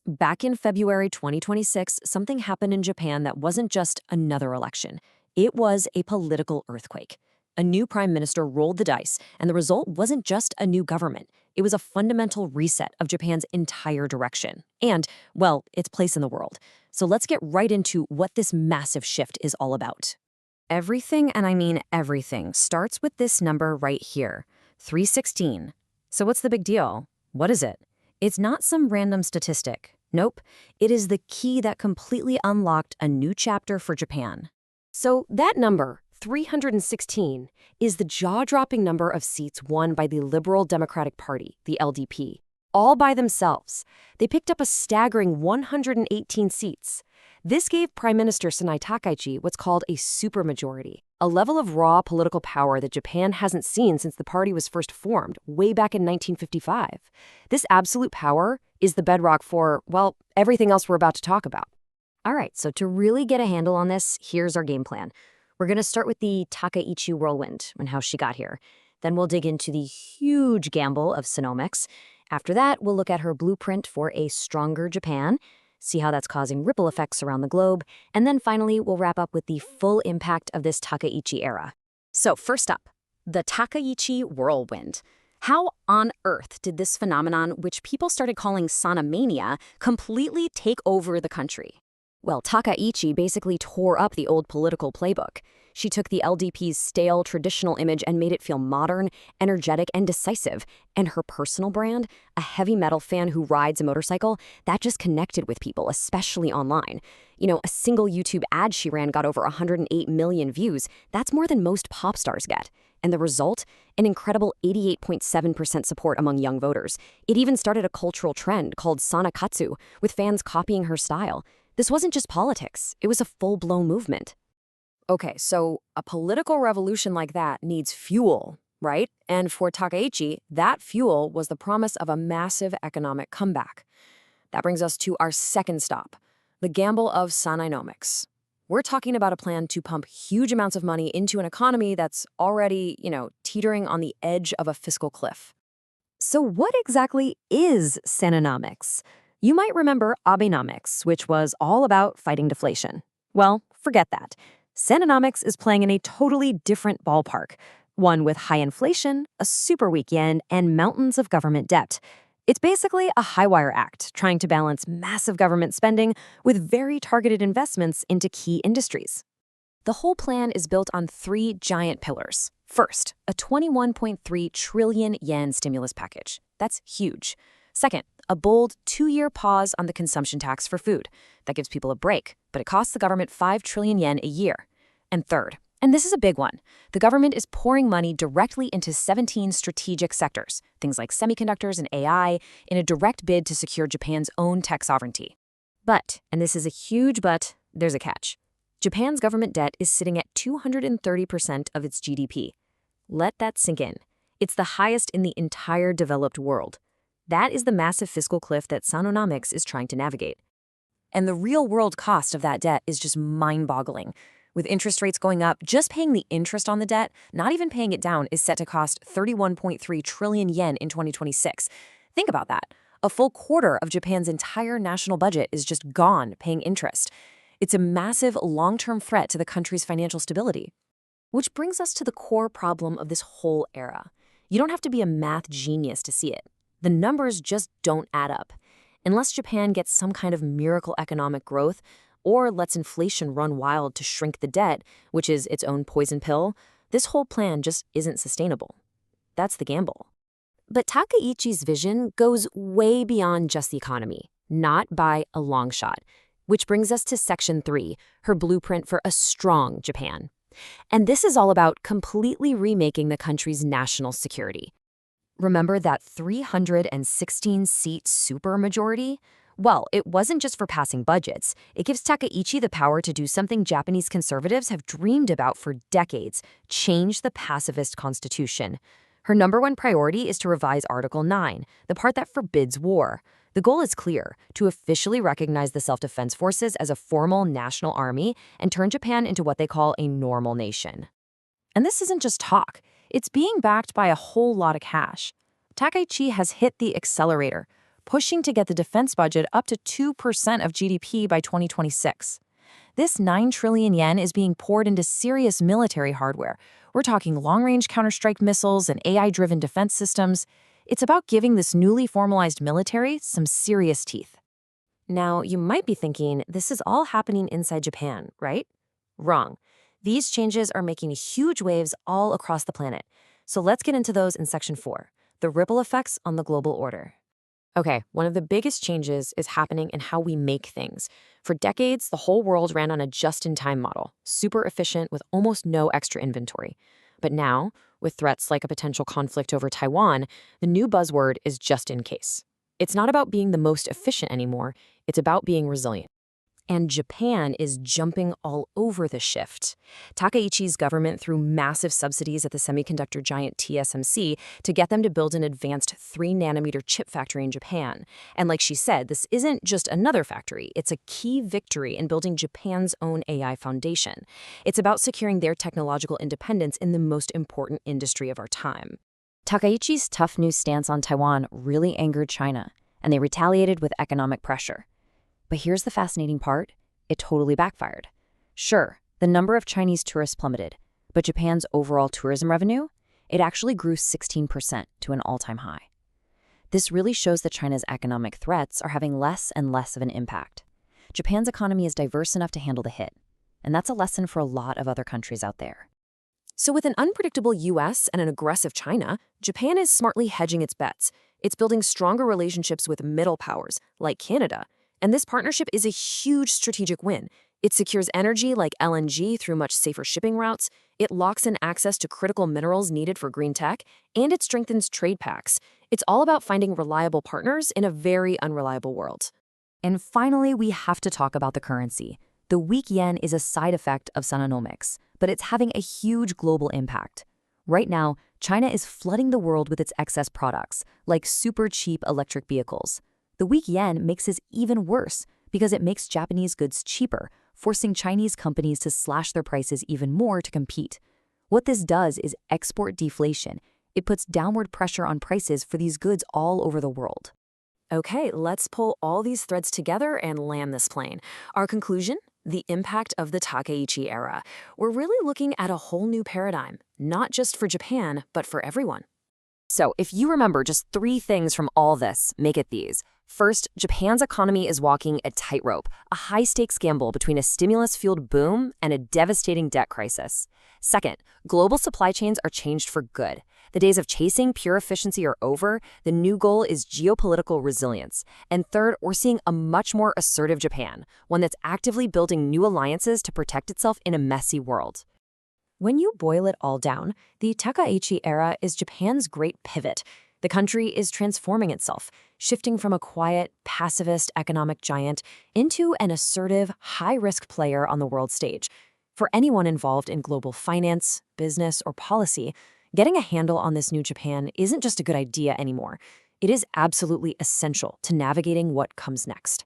Back in February 2026, something happened in Japan that wasn't just another election. It was a political earthquake. A new prime minister rolled the dice, and the result wasn't just a new government. It was a fundamental reset of Japan's entire direction and, well, its place in the world. So let's get right into what this massive shift is all about. Everything, and I mean everything, starts with this number right here, 316. So what's the big deal? What is it? It's not some random statistic. Nope, it is the key that completely unlocked a new chapter for Japan. So that number, 316, is the jaw-dropping number of seats won by the Liberal Democratic Party, the LDP, all by themselves. They picked up a staggering 118 seats. This gave Prime Minister Sanae Takaichi what's called a supermajority, a level of raw political power that Japan hasn't seen since the party was first formed, way back in 1955. This absolute power is the bedrock for, well, everything else we're about to talk about. All right, so to really get a handle on this, here's our game plan. We're going to start with the Takaichi whirlwind and how she got here. Then we'll dig into the huge gamble of Sinomex. After that, we'll look at her blueprint for a stronger Japan, see how that's causing ripple effects around the globe, and then finally, we'll wrap up with the full impact of this Takaichi era. So first up, the Takaichi whirlwind. How on earth did this phenomenon, which people started calling Sanamania, completely take over the country? Well, Takaichi basically tore up the old political playbook. She took the LDP's stale, traditional image and made it feel modern, energetic, and decisive. And her personal brand, a heavy metal fan who rides a motorcycle, that just connected with people, especially online. You know, a single YouTube ad she ran got over 108 million views. That's more than most pop stars get. And the result? An incredible 88.7% support among young voters. It even started a cultural trend called Sanakatsu, with fans copying her style. This wasn't just politics, it was a full-blown movement. Okay, so a political revolution like that needs fuel, right? And for Takaichi, that fuel was the promise of a massive economic comeback. That brings us to our second stop, the gamble of Sanaenomics. We're talking about a plan to pump huge amounts of money into an economy that's already, teetering on the edge of a fiscal cliff. So what exactly is Sanaenomics? You might remember Abenomics, which was all about fighting deflation. Well, forget that. Sanaenomics is playing in a totally different ballpark, one with high inflation, a super weak yen, and mountains of government debt. It's basically a high-wire act, trying to balance massive government spending with very targeted investments into key industries. The whole plan is built on three giant pillars. First, a 21.3 trillion yen stimulus package. That's huge. Second, a bold 2-year pause on the consumption tax for food. That gives people a break, but it costs the government 5 trillion yen a year. And third, and this is a big one, the government is pouring money directly into 17 strategic sectors, things like semiconductors and AI, in a direct bid to secure Japan's own tech sovereignty. But, and this is a huge but, there's a catch. Japan's government debt is sitting at 230% of its GDP. Let that sink in. It's the highest in the entire developed world. That is the massive fiscal cliff that Sanaenomics is trying to navigate. And the real-world cost of that debt is just mind-boggling. With interest rates going up, just paying the interest on the debt, not even paying it down, is set to cost 31.3 trillion yen in 2026. Think about that. A full quarter of Japan's entire national budget is just gone paying interest. It's a massive long-term threat to the country's financial stability. Which brings us to the core problem of this whole era. You don't have to be a math genius to see it. The numbers just don't add up. Unless Japan gets some kind of miracle economic growth or lets inflation run wild to shrink the debt, which is its own poison pill, this whole plan just isn't sustainable. That's the gamble. But Takaichi's vision goes way beyond just the economy, not by a long shot. Which brings us to Section 3, her blueprint for a strong Japan. And this is all about completely remaking the country's national security. Remember that 316-seat supermajority? Well, it wasn't just for passing budgets. It gives Takaichi the power to do something Japanese conservatives have dreamed about for decades, change the pacifist constitution. Her #1 priority is to revise Article 9, the part that forbids war. The goal is clear, to officially recognize the self-defense forces as a formal national army and turn Japan into what they call a normal nation. And this isn't just talk. It's being backed by a whole lot of cash. Takaichi has hit the accelerator, pushing to get the defense budget up to 2% of GDP by 2026. This 9 trillion yen is being poured into serious military hardware. We're talking long-range counterstrike missiles and AI-driven defense systems. It's about giving this newly formalized military some serious teeth. Now, you might be thinking this is all happening inside Japan, right? Wrong. These changes are making huge waves all across the planet. So let's get into those in Section 4, the ripple effects on the global order. Okay, one of the biggest changes is happening in how we make things. For decades, the whole world ran on a just-in-time model, super efficient with almost no extra inventory. But now, with threats like a potential conflict over Taiwan, the new buzzword is just in case. It's not about being the most efficient anymore, it's about being resilient. And Japan is jumping all over the shift. Takaichi's government threw massive subsidies at the semiconductor giant TSMC to get them to build an advanced 3-nanometer chip factory in Japan. And like she said, this isn't just another factory. It's a key victory in building Japan's own AI foundation. It's about securing their technological independence in the most important industry of our time. Takaichi's tough new stance on Taiwan really angered China, and they retaliated with economic pressure. But here's the fascinating part. It totally backfired. Sure, the number of Chinese tourists plummeted, but Japan's overall tourism revenue, it actually grew 16% to an all-time high. This really shows that China's economic threats are having less and less of an impact. Japan's economy is diverse enough to handle the hit, and that's a lesson for a lot of other countries out there. So with an unpredictable US and an aggressive China, Japan is smartly hedging its bets. It's building stronger relationships with middle powers, like Canada. And this partnership is a huge strategic win. It secures energy like LNG through much safer shipping routes, it locks in access to critical minerals needed for green tech, and it strengthens trade pacts. It's all about finding reliable partners in a very unreliable world. And finally, we have to talk about the currency. The weak yen is a side effect of Sananomics, but it's having a huge global impact. Right now, China is flooding the world with its excess products, like super cheap electric vehicles. The weak yen makes this even worse because it makes Japanese goods cheaper, forcing Chinese companies to slash their prices even more to compete. What this does is export deflation. It puts downward pressure on prices for these goods all over the world. Okay, let's pull all these threads together and land this plane. Our conclusion? The impact of the Takaichi era. We're really looking at a whole new paradigm, not just for Japan, but for everyone. So if you remember just 3 things from all this, make it these. First, Japan's economy is walking a tightrope, a high-stakes gamble between a stimulus-fueled boom and a devastating debt crisis. Second, global supply chains are changed for good. The days of chasing pure efficiency are over. The new goal is geopolitical resilience. And third, we're seeing a much more assertive Japan, one that's actively building new alliances to protect itself in a messy world. When you boil it all down, the Takaichi era is Japan's great pivot. The country is transforming itself, shifting from a quiet, pacifist economic giant into an assertive, high-risk player on the world stage. For anyone involved in global finance, business, or policy, getting a handle on this new Japan isn't just a good idea anymore. It is absolutely essential to navigating what comes next.